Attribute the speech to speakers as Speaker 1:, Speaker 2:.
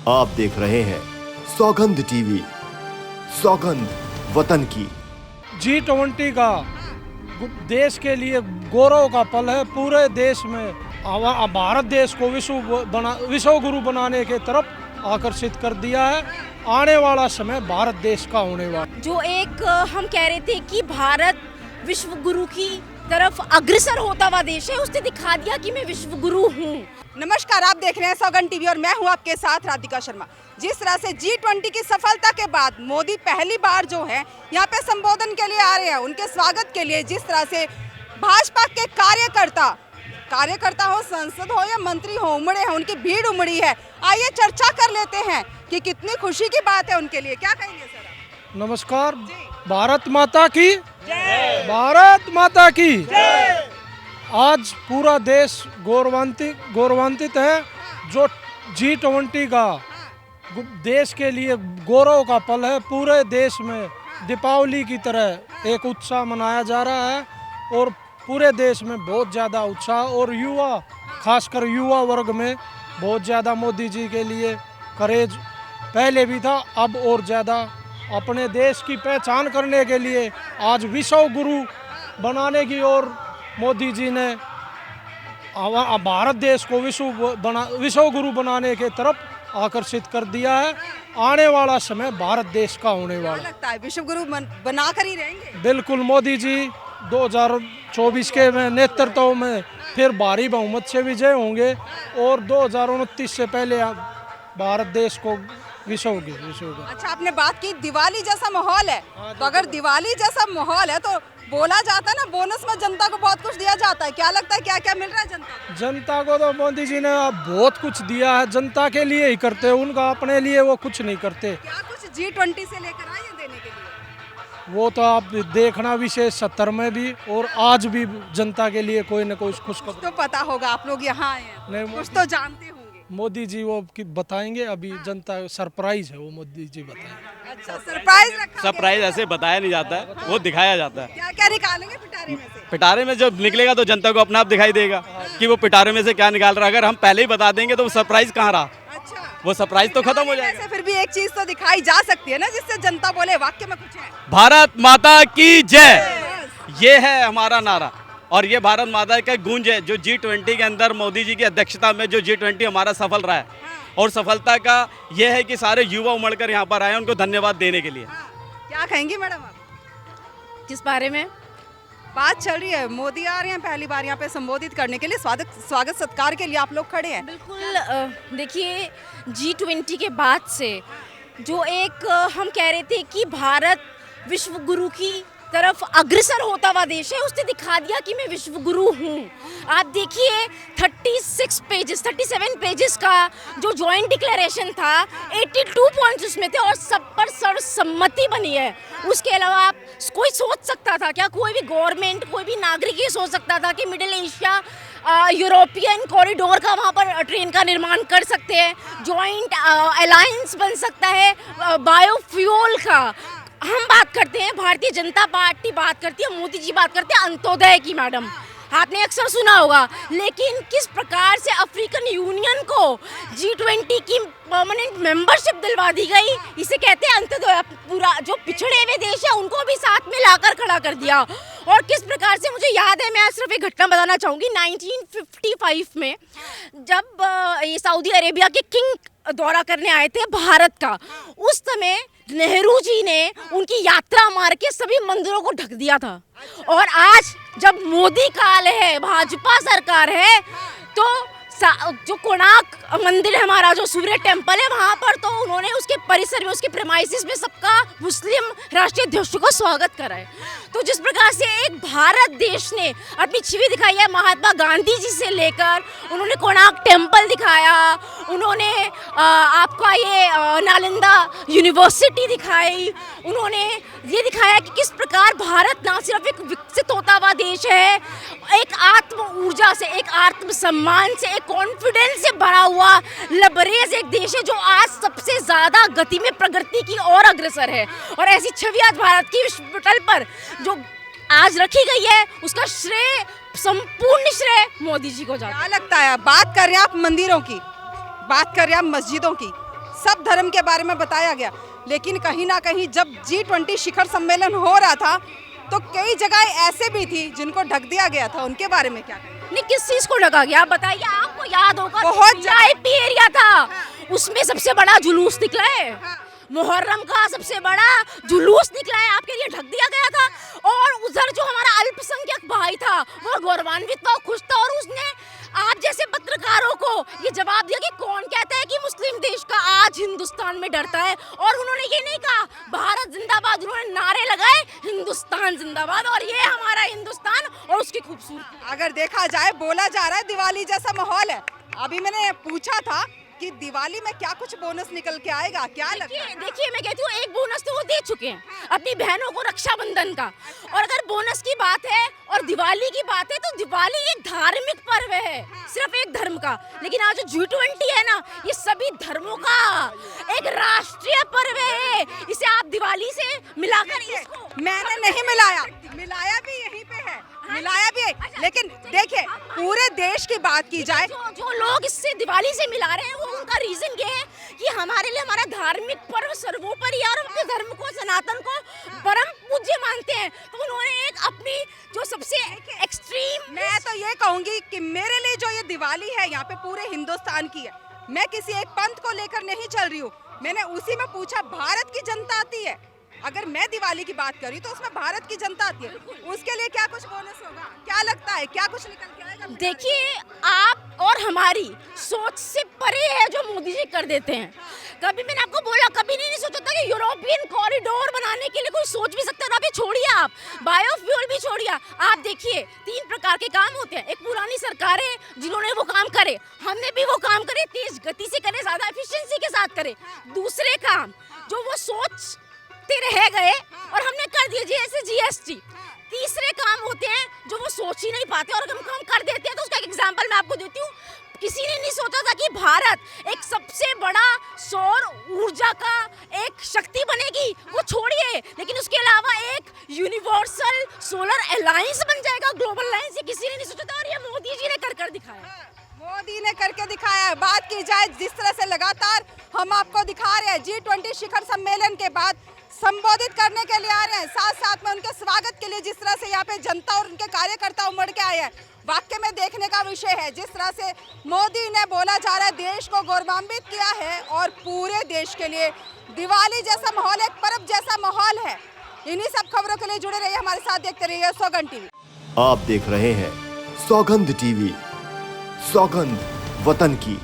Speaker 1: आप देख रहे हैं सौगंध टीवी, सौगंध वतन की।
Speaker 2: G20 का देश के लिए गौरव का पल है। पूरे देश में भारत देश को विश्व गुरु बनाने के तरफ आकर्षित कर दिया है। आने वाला समय भारत देश का होने वाला।
Speaker 3: जो एक हम कह रहे थे कि भारत विश्व गुरु की तरफ अग्रसर होता हुआ देश है, उसने दिखा दिया कि मैं विश्व गुरु हूँ।
Speaker 4: नमस्कार, आप देख रहे हैं सौगंध टीवी और मैं हूँ आपके साथ राधिका शर्मा। जिस तरह से G20 की सफलता के बाद मोदी पहली बार जो है यहाँ पे संबोधन के लिए आ रहे हैं, उनके स्वागत के लिए जिस तरह से भाजपा के कार्यकर्ता हो, सांसद हो या मंत्री हो, उमड़े हैं, उनकी भीड़ उमड़ी है। आइए चर्चा कर लेते हैं कि कितनी खुशी की बात है उनके लिए। क्या कहेंगे सर?
Speaker 2: नमस्कार। भारत माता की जय। भारत माता की जय। आज पूरा देश गौरवान्वित है। जो G20 का देश के लिए गौरव का पल है। पूरे देश में दीपावली की तरह एक उत्साह मनाया जा रहा है और पूरे देश में बहुत ज़्यादा उत्साह और खासकर युवा वर्ग में बहुत ज़्यादा मोदी जी के लिए करेज पहले भी था, अब और ज़्यादा। अपने देश की पहचान करने के लिए आज विश्व गुरु बनाने की ओर मोदी जी ने भारत देश को विश्व गुरु बनाने के तरफ आकर्षित कर दिया है। आने वाला समय भारत देश का होने वाला।
Speaker 4: लगता है विश्व गुरु बनाकर ही रहेंगे।
Speaker 2: बिल्कुल, मोदी जी 2024 के नेतृत्व में फिर भारी बहुमत से विजय होंगे और 2029 से पहले भारत देश को विश्व।
Speaker 4: अच्छा, आपने बात की दिवाली जैसा माहौल है, तो अगर दिवाली जैसा माहौल है तो बोला जाता है ना, बोनस में जनता को बहुत कुछ दिया जाता है। क्या लगता है क्या क्या मिल रहा है
Speaker 2: जनता को? तो मोदी जी ने बहुत कुछ दिया है, जनता के लिए ही करते हैं, उनका अपने लिए वो कुछ नहीं करते।
Speaker 4: क्या कुछ G20 से लेकर आए हैं देने के लिए?
Speaker 2: वो तो आप देखना, विशेष 70 में भी और आज भी जनता के लिए कोई न कोई कुछ
Speaker 4: तो पता होगा, आप लोग यहाँ आए हैं, कुछ तो जानते होंगे।
Speaker 2: मोदी जी वो बताएंगे, अभी जनता सरप्राइज है, वो मोदी जी बताएंगे।
Speaker 4: अच्छा, सरप्राइज
Speaker 5: ऐसे बताया नहीं जाता है, वो दिखाया जाता है।
Speaker 4: क्या क्या निकालेंगे पिटारे में से?
Speaker 5: पिटारे में जब निकलेगा तो जनता को अपने आप दिखाई देगा कि वो पिटारे में से क्या निकाल रहा है। अगर हम पहले ही बता देंगे तो वो सरप्राइज कहाँ रहा?
Speaker 4: अच्छा,
Speaker 5: वो सरप्राइज तो खत्म हो जाएगा।
Speaker 4: फिर भी एक चीज तो दिखाई जा सकती है ना, जिससे जनता बोले वाक्य में कुछ है।
Speaker 5: भारत माता की जय, ये है हमारा नारा और ये भारत माता का गूंज है जो G20 के अंदर मोदी जी की अध्यक्षता में जो G20 हमारा सफल रहा है। और सफलता का ये है कि सारे युवा उमड़कर यहाँ पर आए, उनको धन्यवाद देने के लिए।
Speaker 4: क्या कहेंगी मैडम आप?
Speaker 3: किस बारे में
Speaker 4: बात चल रही है? मोदी आ रहे हैं पहली बार यहाँ पे संबोधित करने के लिए, स्वागत सत्कार के लिए आप लोग खड़े हैं।
Speaker 3: बिल्कुल। देखिए, G20 के बाद से जो एक हम कह रहे थे कि भारत विश्व गुरु की तरफ अग्रसर होता हुआ देश है, उसने दिखा दिया कि मैं विश्व गुरु हूँ। आप देखिए 37 पेजेस का जो जॉइंट डिक्लेरेशन था, 82 पॉइंट्स उसमें थे और सब पर सर्वसम्मति बनी है। उसके अलावा आप कोई सोच सकता था क्या, कोई भी गवर्नमेंट, कोई भी नागरिक ये सोच सकता था कि मिडिल एशिया यूरोपियन कॉरिडोर का वहाँ पर ट्रेन का निर्माण कर सकते हैं, जॉइंट अलायंस बन सकता है बायोफ्यूल का। हम बात करते हैं, भारतीय जनता पार्टी बात करती है, मोदी जी बात करते हैं अंत्योदय की। मैडम, आपने अक्सर सुना होगा, लेकिन किस प्रकार से अफ्रीकन यूनियन को G20 की परमानेंट मेंबरशिप दिलवा दी गई, इसे कहते हैं अंत्योदय। पूरा जो पिछड़े हुए देश है उनको भी साथ में लाकर खड़ा कर दिया। और किस प्रकार से मुझे याद है, मैं सिर्फ एक घटना बताना चाहूँगी। 1955 में जब ये सऊदी अरेबिया के किंग दौरा करने आए थे भारत का, उस समय नेहरू जी ने उनकी यात्रा मार के सभी मंदिरों को ढक दिया था। और आज जब मोदी काल है, भाजपा सरकार है, तो जो कोणार्क मंदिर है हमारा, जो सूर्य टेम्पल है, वहाँ पर तो उन्होंने उसके परिसर में, उसके प्रेमाइसिस में सबका मुस्लिम राष्ट्रीय अध्यक्ष को स्वागत करा है। तो जिस प्रकार से एक भारत देश ने अपनी छवि दिखाई है, महात्मा गांधी जी से लेकर उन्होंने कोणार्क टेम्पल दिखाया, उन्होंने आपका ये नालंदा यूनिवर्सिटी दिखाई, उन्होंने ये दिखाया कि किस प्रकार भारत ना सिर्फ एक विकसित होता हुआ देश है, एक आत्म ऊर्जा से, एक आत्म सम्मान से, एक कॉन्फिडेंस से भरा हुआ लबरेज एक देश है जो आज सबसे ज्यादा गति में प्रगति की ओर अग्रसर है। और ऐसी छवि आज भारत की विश्व पटल पर जो आज रखी गई है, उसका श्रेय, संपूर्ण श्रेय मोदी जी को जाता है।
Speaker 4: क्या लगता है, बात कर रहे हैं आप मंदिरों की, बात कर रहे हैं आप मस्जिदों की, सब धर्म के बारे में बताया गया। लेकिन कहीं ना कहीं जब G20 शिखर सम्मेलन हो रहा था तो कई जगह ऐसे भी थी जिनको ढक दिया गया था, उनके बारे में क्या कहें?
Speaker 3: नहीं, किस चीज को ढका गया आप बताइए। आपको याद होगा
Speaker 4: बहुत
Speaker 3: VIP एरिया था, उसमें सबसे बड़ा जुलूस निकला है, मुहर्रम का सबसे बड़ा जुलूस निकला है, आपके लिए ढक दिया गया था। और उधर जो हमारा अल्पसंख्यक भाई था वो गौरवान्वित था, खुश था, और उसने आप जैसे पत्रकारों को ये जवाब दिया कि कौन कहता है कि मुस्लिम देश का आज हिंदुस्तान में डरता है। और उन्होंने ये नहीं कहा भारत जिंदाबाद, उन्होंने नारे लगाए हिंदुस्तान जिंदाबाद, और ये हमारा हिंदुस्तान और उसकी खूबसूरती।
Speaker 4: अगर देखा जाए बोला जा रहा है दिवाली जैसा माहौल है। अभी मैंने पूछा था कि दिवाली में क्या कुछ बोनस निकल के आएगा, क्या लगता है?
Speaker 3: देखिए मैं कहती हूँ एक बोनस तो वो दे चुके हैं अपनी बहनों को रक्षाबंधन का। और अगर बोनस की बात है और दिवाली की बात है तो दिवाली एक धार्मिक पर्व है, सिर्फ एक धर्म का। लेकिन आज जो G20 है ना, ये सभी धर्मों का एक राष्ट्रीय पर्व है। इसे आप दिवाली से मिलाकर इसको
Speaker 4: मैंने नहीं मिलाया, मिलाया भी यहीं पे है, मिलाया भी है। लेकिन देखिए पूरे देश की बात की जाए,
Speaker 3: जो लोग इससे दिवाली से मिला रहे हैं वो उनका रीजन ये है कि हमारे लिए हमारा धार्मिक पर्व सर्वोपरि है और अपने धर्म को, सनातन को परम पूज्य मानते हैं। तो उन्होंने एक अपनी जो सबसे एक्सट्रीम,
Speaker 4: मैं तो ये कहूंगी कि मेरे लिए जो ये दिवाली है यहाँ पे पूरे हिंदुस्तान की है। मैं किसी एक पंथ को लेकर नहीं चल रही हूँ, मैंने उसी में पूछा भारत की जनता आती है। अगर मैं दिवाली की बात करी तो उसमें भारत की जनता आती है, उसके लिए क्या कुछ बोनस होगा, क्या लगता है, क्या कुछ निकल के आएगा?
Speaker 3: देखिए आप और हमारी सोच से परे है जो मोदी जी कर देते हैं। कभी मैंने आपको बोला, कभी नहीं सोचा था कि यूरोपियन कॉरिडोर बनाने के लिए कोई सोच भी सकता था। अभी छोड़िए, आप बायोफ्यूल भी छोड़िए, आप देखिए 3 प्रकार के काम होते हैं। एक पुरानी सरकार है जिन्होंने वो काम करे, हमने भी वो काम करे, तेज गति से करे, ज्यादा एफिशिएंसी के साथ करे। दूसरे काम जो वो सोच रह गए और हमने कर दिए, जैसे GST। तीसरे काम होते हैं जो वो सोच ही नहीं पाते और हम काम कर देते हैं। तो उसका एक एग्जांपल मैं आपको देती हूँ। किसी ने नहीं सोचा था कि भारत एक सबसे बड़ा सौर ऊर्जा का एक शक्ति बनेगी, वो छोड़िए, लेकिन उसके अलावा एक यूनिवर्सल सोलर अलायंस बन जाएगा, ग्लोबल अलायंस। ये किसी ने नहीं सोचा था और ये मोदी जी ने कर दिखाया।
Speaker 4: मोदी ने करके दिखाया है। बात की जाए जिस तरह से लगातार हम आपको दिखा रहे हैं, G20 शिखर सम्मेलन के बाद संबोधित करने के लिए आ रहे हैं, साथ साथ में उनके स्वागत के लिए जिस तरह से यहाँ पे जनता और उनके कार्यकर्ता उमड़ के आए हैं, वाकई में देखने का विषय है। जिस तरह से मोदी ने बोला जा रहा है देश को गौरवान्वित किया है और पूरे देश के लिए दिवाली जैसा माहौल, एक पर्व जैसा माहौल है। इन्हीं सब खबरों के लिए जुड़े रहिए हमारे साथ, देखते रहिए सौगंध टीवी।
Speaker 1: आप देख रहे हैं सौगंध टीवी, सौगंध वतन की।